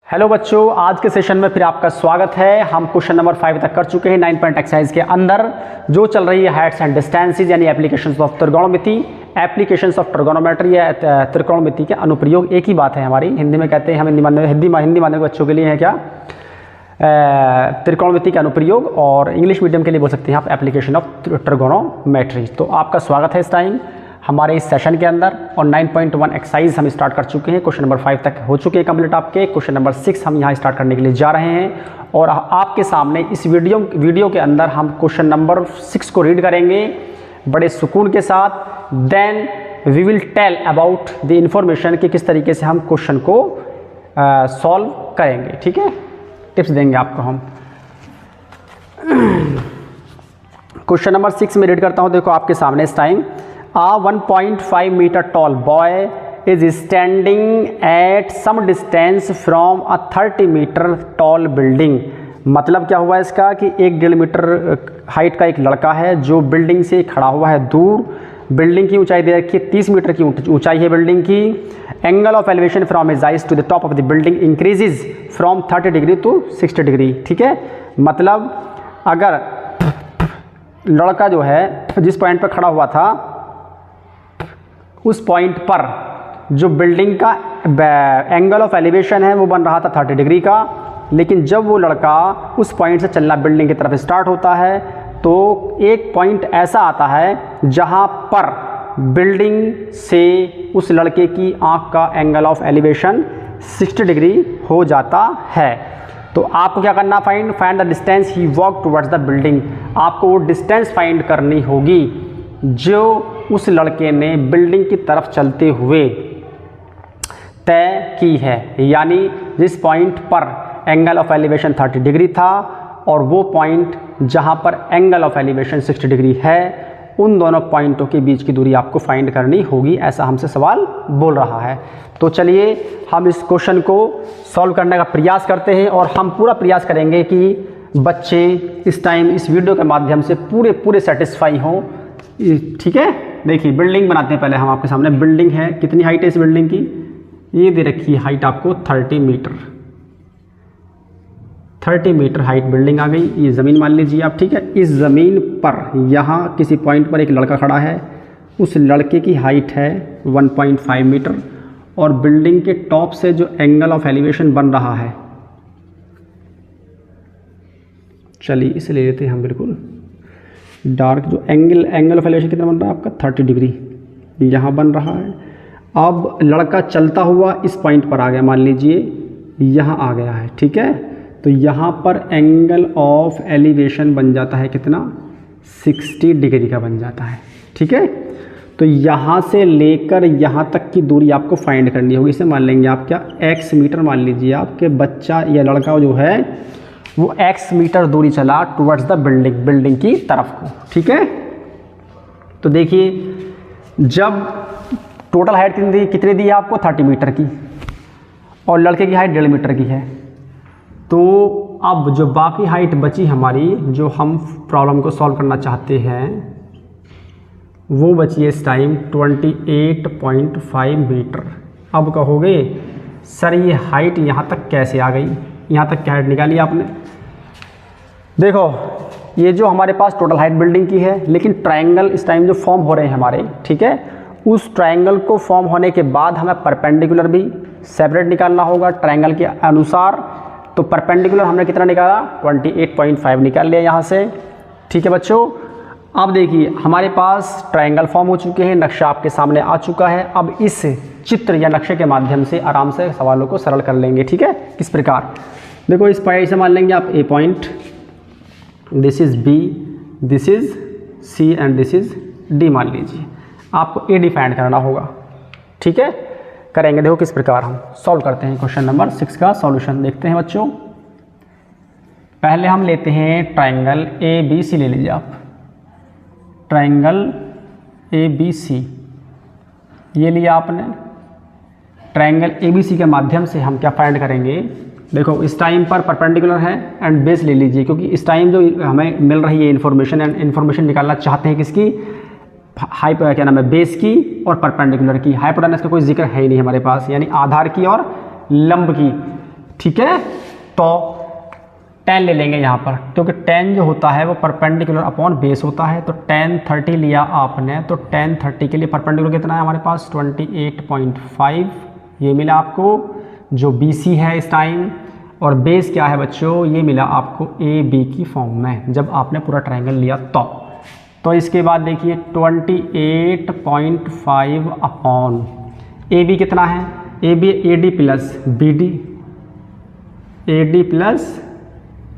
Hello बच्चों, आज के सेशन में फिर आपका स्वागत है। हम क्वेश्चन नंबर 5 तक कर चुके हैं 9 पॉइंट एक्सरसाइज के अंदर, जो चल रही है हाइट्स एंड डिस्टेंसेस यानी एप्लीकेशंस ऑफ त्रिकोणमिति, एप्लीकेशंस ऑफ ट्रिगोनोमेट्री या त्रिकोणमिति के अनुप्रयोग। एक ही बात है हमारी, हिंदी में कहते हैं हम, हिंदी माध्यम बच्चों के लिए है क्या, त्रिकोणमिति के अनुप्रयोग, और इंग्लिश मीडियम के लिए बोल सकते हैं आप एप्लीकेशन ऑफ ट्रिगोनोमेट्री। तो आपका स्वागत है इस टाइम हमारे इस सेशन के अंदर। और 9.1 एक्सरसाइज हम स्टार्ट कर चुके हैं, क्वेश्चन नंबर 5 तक हो चुके हैं कंप्लीट आपके। क्वेश्चन नंबर 6 हम यहाँ स्टार्ट करने के लिए जा रहे हैं, और आपके सामने इस वीडियो के अंदर हम क्वेश्चन नंबर 6 को रीड करेंगे बड़े सुकून के साथ। Then we will tell about the information कि किस तरीके से हम क्वेश्चन को सॉल्व करेंगे, ठीक है। टिप्स देंगे आपको हम। क्वेश्चन नंबर 6 में रीड करता हूँ, देखो आपके सामने इस time. A 1.5 meter tall boy is standing at some distance from a 30 meter tall building। मतलब क्या हुआ इसका कि 1.5 मीटर हाइट का एक लड़का है जो बिल्डिंग से खड़ा हुआ है दूर। बिल्डिंग की ऊंचाई दे रखी है 30 मीटर की ऊंचाई है बिल्डिंग की। Angle of elevation from his eyes to the top of the building increases from 30 degree to 60 degree, ठीक है। मतलब अगर लड़का जो है जिस पॉइंट पर खड़ा हुआ था उस पॉइंट पर जो बिल्डिंग का एंगल ऑफ एलिवेशन है वो बन रहा था 30 डिग्री का, लेकिन जब वो लड़का उस पॉइंट से चलना बिल्डिंग की तरफ स्टार्ट होता है तो एक पॉइंट ऐसा आता है जहां पर बिल्डिंग से उस लड़के की आंख का एंगल ऑफ एलिवेशन 60 डिग्री हो जाता है। तो आपको क्या करना, find the distance he walk towards the building. आपको वो डिस्टेंस फाइंड करनी होगी जो उस लड़के ने बिल्डिंग की तरफ चलते हुए तय की है, यानी जिस पॉइंट पर एंगल ऑफ एलिवेशन 30 डिग्री था और वो पॉइंट जहां पर एंगल ऑफ एलिवेशन 60 डिग्री है, उन दोनों पॉइंटों के बीच की दूरी आपको फाइंड करनी होगी, ऐसा हमसे सवाल बोल रहा है। तो चलिए हम इस क्वेश्चन को सॉल्व करने का प्रयास करते हैं, और हम पूरा प्रयास करेंगे कि बच्चे इस टाइम इस वीडियो के माध्यम से पूरे सेटिस्फाई हों, ठीक है। देखिए बिल्डिंग बनाते हैं पहले हम आपके सामने। बिल्डिंग है, कितनी हाइट है इस बिल्डिंग की, ये दे रखी है हाइट आपको 30 मीटर। 30 मीटर हाइट बिल्डिंग आ गई। ये ज़मीन मान लीजिए आप, ठीक है। इस ज़मीन पर यहाँ किसी पॉइंट पर एक लड़का खड़ा है, उस लड़के की हाइट है 1.5 मीटर, और बिल्डिंग के टॉप से जो एंगल ऑफ एलिवेशन बन रहा है, चलिए इसे ले लेते हैं हम बिल्कुल डार्क। जो एंगल ऑफ एलिवेशन कितना बन रहा है आपका 30 डिग्री यहाँ बन रहा है। अब लड़का चलता हुआ इस पॉइंट पर आ गया, मान लीजिए यहाँ आ गया है, ठीक है। तो यहाँ पर एंगल ऑफ एलिवेशन बन जाता है कितना, 60 डिग्री का बन जाता है, ठीक है। तो यहाँ से लेकर यहाँ तक की दूरी आपको फाइंड करनी होगी। इसे मान लेंगे आप क्या, x मीटर मान लीजिए आपके बच्चा या लड़का जो है वो x मीटर दूरी चला टुवर्ड्स द बिल्डिंग की तरफ को, ठीक है। तो देखिए जब टोटल हाइट कितनी दी है आपको 30 मीटर की, और लड़के की हाइट 1.5 मीटर की है, तो अब जो बाकी हाइट बची हमारी, जो हम प्रॉब्लम को सॉल्व करना चाहते हैं, वो बची है इस टाइम 28.5 मीटर। अब कहोगे सर ये हाइट यहाँ तक कैसे आ गई, यहाँ तक क्या हाइट निकाली आपने। देखो ये जो हमारे पास टोटल हाइट बिल्डिंग की है, लेकिन ट्रायंगल इस टाइम जो फॉर्म हो रहे हैं हमारे, ठीक है, उस ट्रायंगल को फॉर्म होने के बाद हमें परपेंडिकुलर भी सेपरेट निकालना होगा ट्रायंगल के अनुसार। तो परपेंडिकुलर हमने कितना निकाला, 28.5 निकाल लिया यहाँ से, ठीक है बच्चों। अब देखिए हमारे पास ट्रायंगल फॉर्म हो चुके हैं, नक्शा आपके सामने आ चुका है। अब इस चित्र या नक्शे के माध्यम से आराम से सवालों को सरल कर लेंगे, ठीक है। किस प्रकार, देखो इस पॉइंट से मान लेंगे आप A point, this is B, this is C and this is D मान लीजिए। आपको ए डिफाइन करना होगा, ठीक है। करेंगे, देखो किस प्रकार हम सॉल्व करते हैं। क्वेश्चन नंबर 6 का सॉल्यूशन देखते हैं बच्चों। पहले हम लेते हैं ट्रायंगल ए बी सी, ले लीजिए आप ट्रायंगल ए बी सी, ये लिया आपने। ट्रायंगल ए बी सी के माध्यम से हम क्या फाइंड करेंगे, देखो इस टाइम पर परपेंडिकुलर है एंड बेस ले लीजिए, क्योंकि इस टाइम जो हमें मिल रही है इन्फॉर्मेशन, एंड इन्फॉर्मेशन निकालना चाहते हैं किसकी, क्या नाम है, बेस की और परपेंडिकुलर की। हाइपोटेनस का कोई जिक्र है ही नहीं हमारे पास, यानी आधार की और लंब की। ठीक है। तो tan ले लेंगे यहाँ पर, क्योंकि tan जो होता है वो परपेंडिकुलर अपॉन बेस होता है। तो tan 30 लिया आपने, तो tan 30 के लिए परपेंडिकुलर कितना है हमारे पास 28.5, ये मिला आपको जो BC है इस टाइम। और बेस क्या है बच्चों, ये मिला आपको AB की फॉर्म में जब आपने पूरा ट्रायंगल लिया तो इसके बाद देखिए 28.5 अपॉन AB कितना है, AB AD प्लस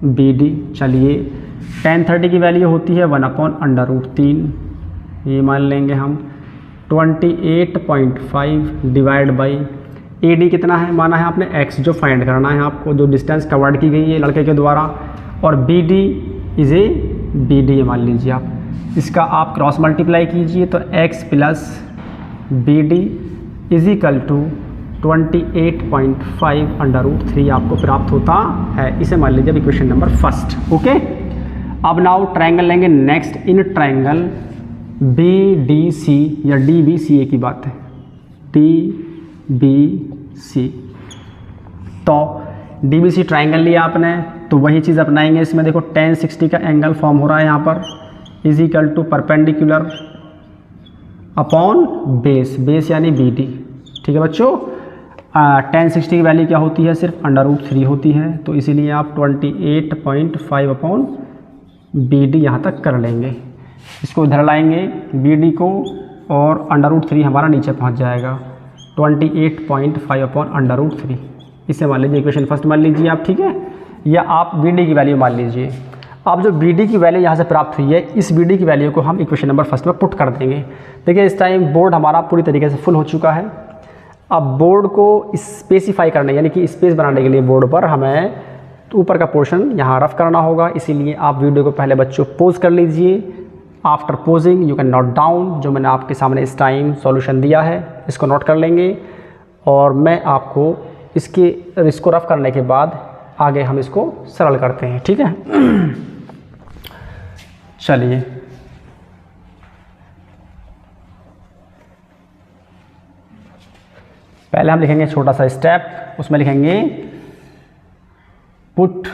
BD। चलिए tan 30 की वैल्यू होती है 1/√3, ये मान लेंगे हम 28.5 डिवाइड बाई AD कितना है माना है आपने x, जो फाइंड करना है आपको, जो डिस्टेंस कवर्ड की गई है लड़के के द्वारा। और BD इज ए BD मान लीजिए आप, इसका आप क्रॉस मल्टीप्लाई कीजिए तो x plus BD is equal to 28.5/√3 आपको प्राप्त होता है। इसे मान लीजिए इक्वेशन नंबर फर्स्ट। ओके, अब नाउ ट्रायंगल लेंगे नेक्स्ट। इन ट्रायंगल BDC या DBCA की बात है, DBC। तो DBC ट्रायंगल लिया आपने तो वही चीज़ अपनाएंगे इसमें। देखो tan 60 का एंगल फॉर्म हो रहा है यहाँ पर, is equal to perpendicular upon base यानी BD। ठीक है बच्चों, tan 60 की वैल्यू क्या होती है, सिर्फ √3 होती है। तो इसीलिए आप 28.5 अपॉन BD यहाँ तक कर लेंगे। इसको इधर लाएंगे BD को, और √3 हमारा नीचे पहुँच जाएगा 28.5 अपॉन √3। इसे मान लीजिए इक्वेशन फर्स्ट मान लीजिए आप, ठीक है। या आप BD की वैल्यू मान लीजिए। अब जो BD की वैल्यू यहाँ से प्राप्त हुई है, इस BD की वैल्यू को हम इक्वेशन नंबर फर्स्ट में पुट कर देंगे। देखिए इस टाइम बोर्ड हमारा पूरी तरीके से फुल हो चुका है। अब बोर्ड को स्पेसिफाई करने यानी कि स्पेस बनाने के लिए बोर्ड पर हमें ऊपर का पोर्शन यहाँ रफ करना होगा। इसीलिए आप वीडियो को पहले बच्चों पोज कर लीजिए। After posing you can note down, जो मैंने आपके सामने इस टाइम सॉल्यूशन दिया है इसको नोट कर लेंगे। और मैं आपको इसको रफ करने के बाद आगे हम इसको सरल करते हैं, ठीक है। चलिए पहले हम लिखेंगे छोटा सा स्टेप, उसमें लिखेंगे put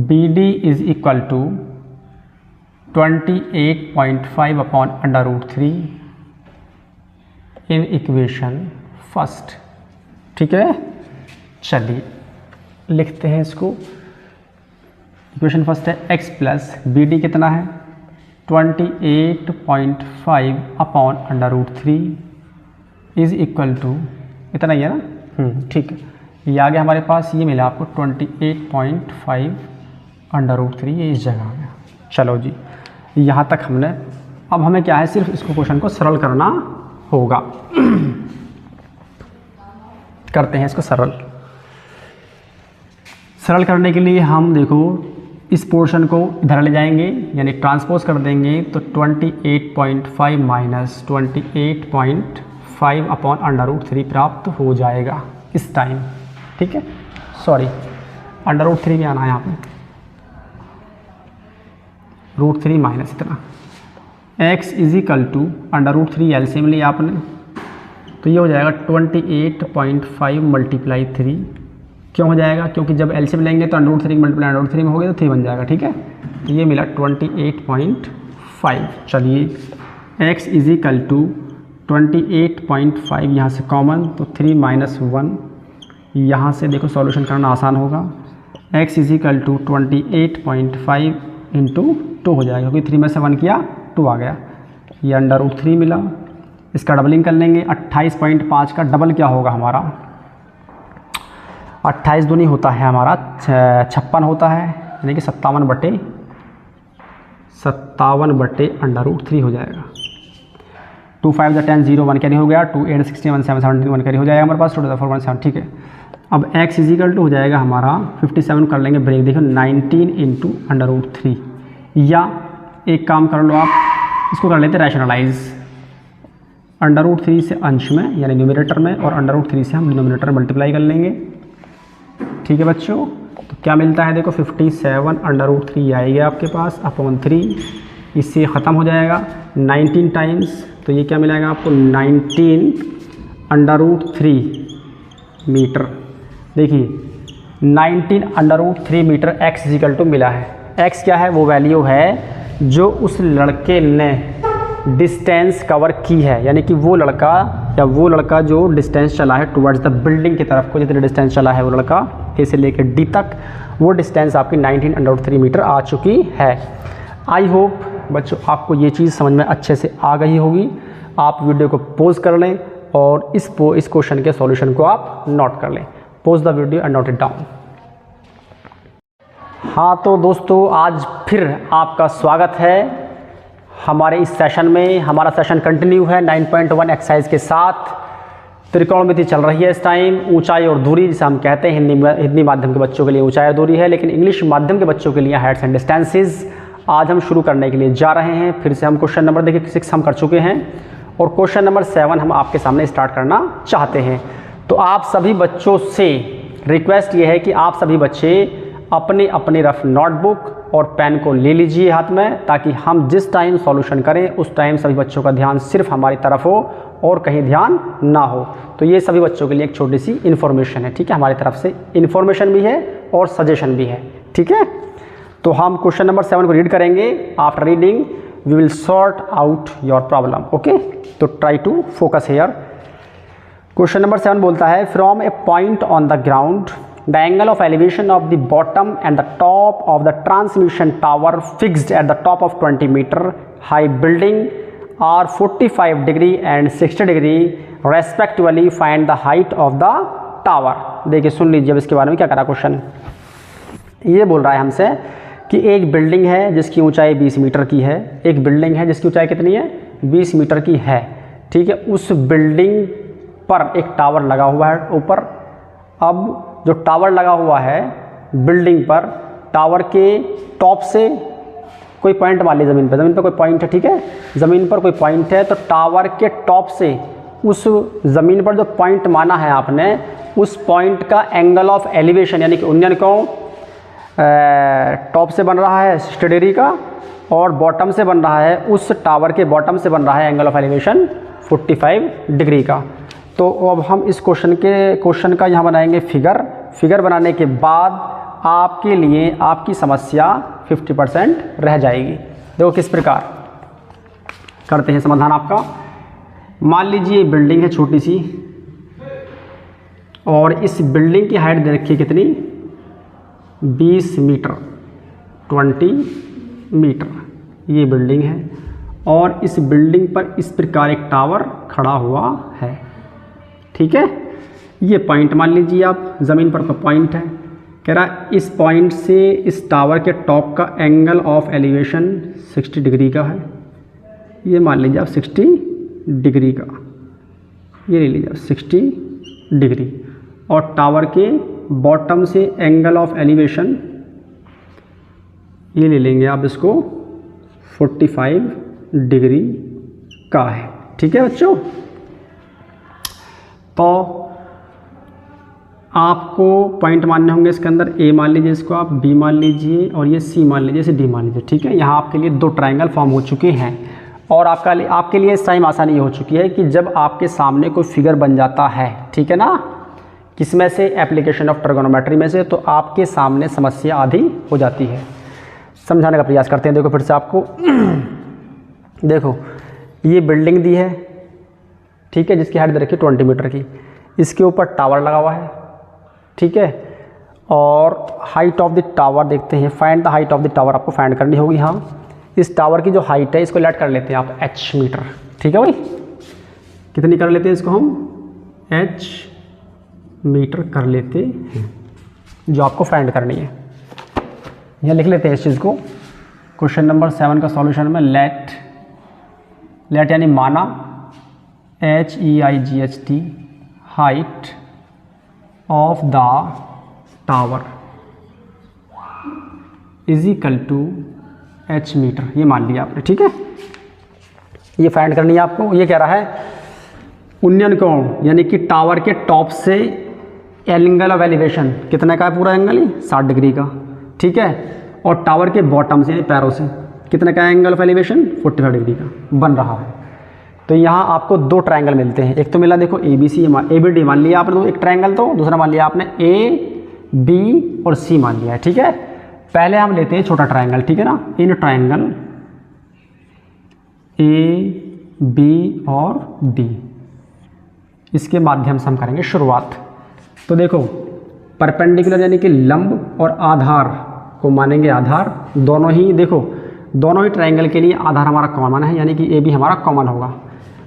BD is equal to 28.5 upon √3 in equation first. ठीक है, चलिए लिखते हैं इसको। इक्वेशन फर्स्ट है x प्लस BD कितना है 28.5 अपॉन √3 इज इक्वल टू इतना ही है ना, ठीक है। ये आ गया हमारे पास, ये मिला आपको 28.5 √3, ये इस जगह आ गया। चलो जी, यहाँ तक हमने, अब हमें क्या है सिर्फ इसको क्वेश्चन को सरल करना होगा। करते हैं इसको सरल करने के लिए हम देखो इस पोर्शन को इधर ले जाएंगे यानी ट्रांसपोज कर देंगे तो 28.5 माइनस 28.5 अपॉन √3 प्राप्त हो जाएगा इस टाइम। ठीक है, सॉरी √3 भी आना है यहाँ पे, √3 माइनस इतना। x is equal to √3 LCM लिया आपने तो ये हो जाएगा 28.5 मल्टीप्लाई 3। क्यों हो जाएगा, क्योंकि जब एलसीएम लेंगे तो √3 मल्टीप्लाई √3 में हो गया तो 3 बन जाएगा। ठीक है, तो ये मिला 28.5। चलिए x इज इक्वल टू 28.5 यहाँ से कॉमन तो 3 माइनस 1, यहाँ से देखो सॉल्यूशन करना आसान होगा। x is equal to 28.5 into 2 हो जाएगा, क्योंकि 3 में से 1 किया 2 आ गया। ये √3 मिला, इसका डबलिंग कर लेंगे। 28.5 का डबल क्या होगा हमारा, 28 दूनी होता है हमारा 56 होता है, यानी कि 57/√3 हो जाएगा। 2 5 10 0 1 कैरी हो गया, 2 8 16 1 7 17 1 कैरी हो जाएगा हमारे पास, 2 4 1 7। ठीक है, अब x इज इक्वल टू हो जाएगा हमारा 57 कर लेंगे ब्रेक, देखो 19 इंटू √3। या एक काम कर लो आप, इसको कर लेते रैशनलाइज √3 से अंश में यानी न्यूमरेटर में, और √3 से हम डिनोमिनेटर मल्टीप्लाई कर लेंगे। ठीक है बच्चों, तो क्या मिलता है देखो 57 √3 आएगा आपके पास अपॉन 3, इससे ख़त्म हो जाएगा 19 टाइम्स। तो ये क्या मिलेगा आपको 19 √3 मीटर। देखिए 19√3 मीटर x इजिकल टू मिला है। x क्या है? वो वैल्यू है जो उस लड़के ने डिस्टेंस कवर की है, यानी कि वो लड़का जो डिस्टेंस चला है टुवर्ड्स द बिल्डिंग की तरफ को, जितने डिस्टेंस चला है वो लड़का ए से लेकर डी तक, वो डिस्टेंस आपकी 19√3 मीटर आ चुकी है। आई होप बच्चों आपको ये चीज़ समझ में अच्छे से आ गई होगी। आप वीडियो को पॉज कर लें और इस क्वेश्चन के सॉल्यूशन को आप नोट कर लें। Pause the video and note it down. हाँ तो दोस्तों आज फिर आपका स्वागत है हमारे इस सेशन में। हमारा सेशन कंटिन्यू है 9.1 एक्सरसाइज के साथ। त्रिकोणमिति चल रही है इस टाइम, ऊंचाई और दूरी जिसे हम कहते हैं। हिंदी माध्यम के बच्चों के लिए ऊंचाई और दूरी है, लेकिन इंग्लिश माध्यम के बच्चों के लिए हाइट्स एंड डिस्टेंसेस आज हम शुरू करने के लिए जा रहे हैं। फिर से हम क्वेश्चन नंबर देखिए 6 हम कर चुके हैं और क्वेश्चन नंबर 7 हम आपके सामने स्टार्ट करना चाहते हैं। तो आप सभी बच्चों से रिक्वेस्ट ये है कि आप सभी बच्चे अपने अपने रफ नोटबुक और पेन को ले लीजिए हाथ में, ताकि हम जिस टाइम सॉल्यूशन करें उस टाइम सभी बच्चों का ध्यान सिर्फ हमारी तरफ हो और कहीं ध्यान ना हो। तो ये सभी बच्चों के लिए एक छोटी सी इन्फॉर्मेशन है, ठीक है। हमारी तरफ से इन्फॉर्मेशन भी है और सजेशन भी है, ठीक है। तो हम क्वेश्चन नंबर 7 को रीड करेंगे। After reading we will sort out your problem, okay. तो try to focus here. Question number 7 बोलता है from a point on the ground the angle of elevation of the bottom and the top of the transmission tower fixed at the top of 20 meter high building are 45 degree and 60 degree respectively. Find the height of the tower। देखिए सुन लीजिए अब इसके बारे में क्या करा question. ये बोल रहा है हमसे कि एक बिल्डिंग है जिसकी ऊंचाई 20 मीटर की है। एक बिल्डिंग है जिसकी ऊंचाई कितनी है? 20 मीटर की है, ठीक है। उस बिल्डिंग पर एक टावर लगा हुआ है ऊपर। अब जो टावर लगा हुआ है बिल्डिंग पर, टावर के टॉप से कोई पॉइंट मान लीजिए, ज़मीन पर कोई पॉइंट है, ठीक है। ज़मीन पर कोई पॉइंट है तो टावर के टॉप से उस ज़मीन पर जो पॉइंट माना है आपने, उस पॉइंट का एंगल ऑफ एलिवेशन यानी कि उन्नयन कोण टॉप से बन रहा है 60 डिग्री का और बॉटम से बन रहा है, उस टावर के बॉटम से बन रहा है एंगल ऑफ एलिवेशन 45 डिग्री का। तो अब हम इस क्वेश्चन का यहाँ बनाएंगे फिगर बनाने के बाद आपके लिए आपकी समस्या 50% रह जाएगी। देखो किस प्रकार करते हैं समाधान आपका। मान लीजिए बिल्डिंग है छोटी सी और इस बिल्डिंग की हाइट दे रखी है कितनी? 20 मीटर, 20 मीटर ये बिल्डिंग है और इस बिल्डिंग पर इस प्रकार एक टावर खड़ा हुआ है, ठीक है। ये पॉइंट मान लीजिए आप, ज़मीन पर तो पॉइंट है। कह रहा इस पॉइंट से इस टावर के टॉप का एंगल ऑफ एलिवेशन 60 डिग्री का है। ये मान लीजिए आप 60 डिग्री का, ये ले लीजिए आप 60 डिग्री। और टावर के बॉटम से एंगल ऑफ एलिवेशन ये ले लेंगे आप, इसको 45 डिग्री का है, ठीक है बच्चों। तो आपको पॉइंट मानने होंगे इसके अंदर। ए मान लीजिए इसको आप, बी मान लीजिए और ये सी मान लीजिए, इसे डी मान लीजिए, ठीक है। यहाँ आपके लिए 2 ट्रायंगल फॉर्म हो चुके हैं और आपके लिए इस टाइम आसानी हो चुकी है कि जब आपके सामने कोई फिगर बन जाता है, ठीक है ना, किसमें से? एप्लीकेशन ऑफ ट्रिगोनोमेट्री में से, तो आपके सामने समस्या आधी हो जाती है। समझाने का प्रयास करते हैं। देखो फिर से आपको देखो ये बिल्डिंग दी है, ठीक है, जिसकी हाइट दे रखी है 20 मीटर की। इसके ऊपर टावर लगा हुआ है, ठीक है। और हाइट ऑफ द टावर देखते हैं। Find the height of the tower आपको फाइंड करनी होगी। हाँ, इस टावर की जो हाइट है इसको लेट कर लेते हैं आप h मीटर, ठीक है भाई। कितनी कर लेते हैं इसको हम? h मीटर कर लेते हैं, जो आपको फाइंड करनी है। यहाँ लिख लेते हैं इस चीज़ को। क्वेश्चन नंबर 7 का सॉल्यूशन में लेट यानी माना, HEIGHT height of the tower is equal to h metre, ये मान लिया आपने, ठीक है। ये फाइंड करनी है आपको। ये कह रहा है उन्नयन कोण यानी कि टावर के टॉप से एंगल ऑफ एलिवेशन कितने का है? पूरा एंगल ही 60 डिग्री का, ठीक है। और टावर के बॉटम से पैरों से कितने का एंगल ऑफ एलिवेशन? 45 डिग्री का बन रहा है। तो यहाँ आपको दो ट्रायंगल मिलते हैं। एक तो मिला देखो ABD मान लिया आपने, तो एक ट्रायंगल, तो दूसरा मान लिया आपने AB और C मान लिया है, ठीक है। पहले हम लेते हैं छोटा ट्रायंगल, ठीक है ना। इन ट्रायंगल AB और D, इसके माध्यम से हम करेंगे शुरुआत। तो देखो परपेंडिकुलर यानी कि लंब और आधार को मानेंगे आधार, दोनों ही देखो दोनों ही ट्रायंगल के लिए आधार हमारा कॉमन है, यानी कि AB हमारा कॉमन होगा।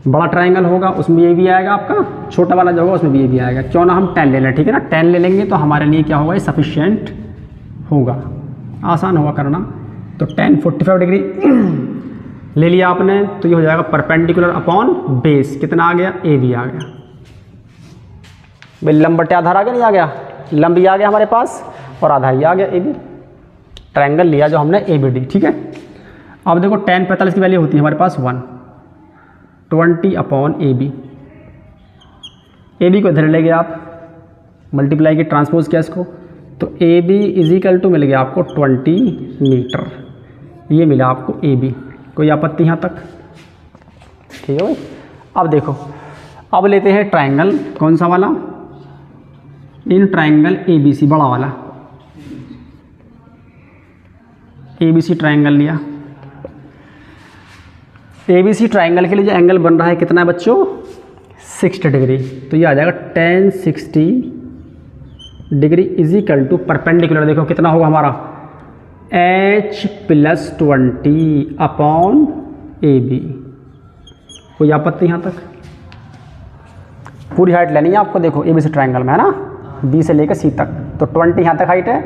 बड़ा ट्रायंगल होगा उसमें AB आएगा आपका, छोटा वाला जो होगा उसमें भी AB आएगा। क्यों ना हम 10 ले लें, ठीक है ना। 10 ले लेंगे तो हमारे लिए क्या होगा, ये सफिशिएंट होगा, आसान होगा करना। तो 10 45 डिग्री ले लिया आपने, तो ये हो जाएगा परपेंडिकुलर अपॉन बेस, कितना आ गया, AB आ गया। भाई लंब बटे आधार आ गया, नहीं आ गया, लंब ही आ गया हमारे पास और आधार ही आ गया AB। ट्रायंगल लिया जो हमने ABD, ठीक है। अब देखो 10 45 की वैल्यू होती है हमारे पास 1, 20 अपॉन AB को इधर ले गए आप, मल्टीप्लाई की ट्रांसपोज किया इसको, तो AB इज इक्वल टू मिल गया आपको 20 मीटर, ये मिला आपको AB। कोई आपत्ति यहाँ तक, ठीक है भाई। अब देखो अब लेते हैं ट्रायंगल, कौन सा वाला, इन ट्रायंगल ABC बड़ा वाला, ABC ट्रायंगल लिया। ABC ट्रायंगल के लिए जो एंगल बन रहा है कितना है बच्चों, 60 डिग्री। तो ये आ जाएगा tan 60 degree is equal to perpendicular, देखो कितना होगा हमारा H + 20 अपॉन AB। कोई आपत्ति यहाँ तक, पूरी हाइट लेनी है आपको, देखो ABC ट्रायंगल में है ना, B से लेकर C तक, तो 20 यहाँ तक हाइट है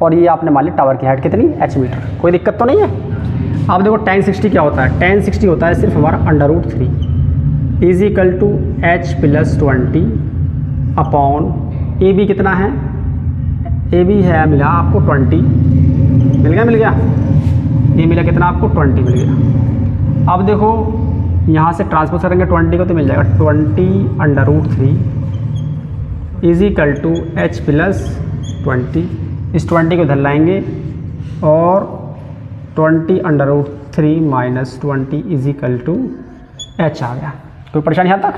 और ये आपने मान ली टावर की हाइट कितनी, H मीटर। कोई दिक्कत तो नहीं है। अब देखो tan 60 क्या होता है, tan 60 होता है सिर्फ हमारा √3 is equal to H + 20 upon AB कितना है, AB है मिला आपको 20, मिल गया, ये मिला कितना आपको 20 मिल गया। अब देखो यहाँ से ट्रांसपोज करेंगे 20 को तो मिल जाएगा 20 √3 इज इक्वल टू H + 20, इस 20 को इधर लाएंगे और 20 √3 - 20 इज इक्वल टू H आ गया। कोई परेशानी यहाँ तक,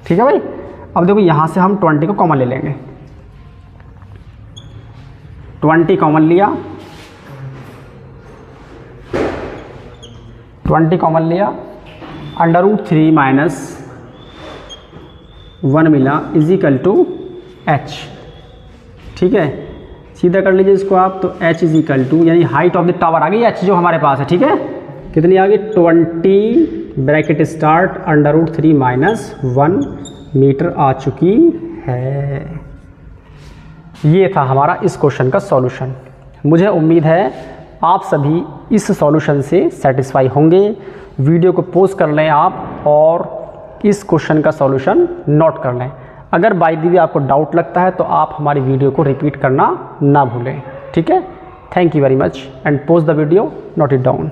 ठीक है भाई। अब देखो यहाँ से हम 20 को कॉमन ले लेंगे, 20 कॉमन लिया, 20 कॉमन लिया, √3 - 1 मिला इज इक्वल टू H, ठीक है। सीधा कर लीजिए इसको आप, तो H इज इक्वल टू यानी हाइट ऑफ द टावर आ गई H जो हमारे पास है, ठीक है। कितनी आ गई 20 ब्रैकेट स्टार्ट √3 - 1 मीटर आ चुकी है। ये था हमारा इस क्वेश्चन का सॉल्यूशन। मुझे उम्मीद है आप सभी इस सॉल्यूशन से सेटिस्फाई होंगे। वीडियो को पॉज कर लें आप और इस क्वेश्चन का सॉल्यूशन नोट कर लें। अगर बाय द वे आपको डाउट लगता है तो आप हमारी वीडियो को रिपीट करना ना भूलें, ठीक है। Thank you very much and pause the video, note it down.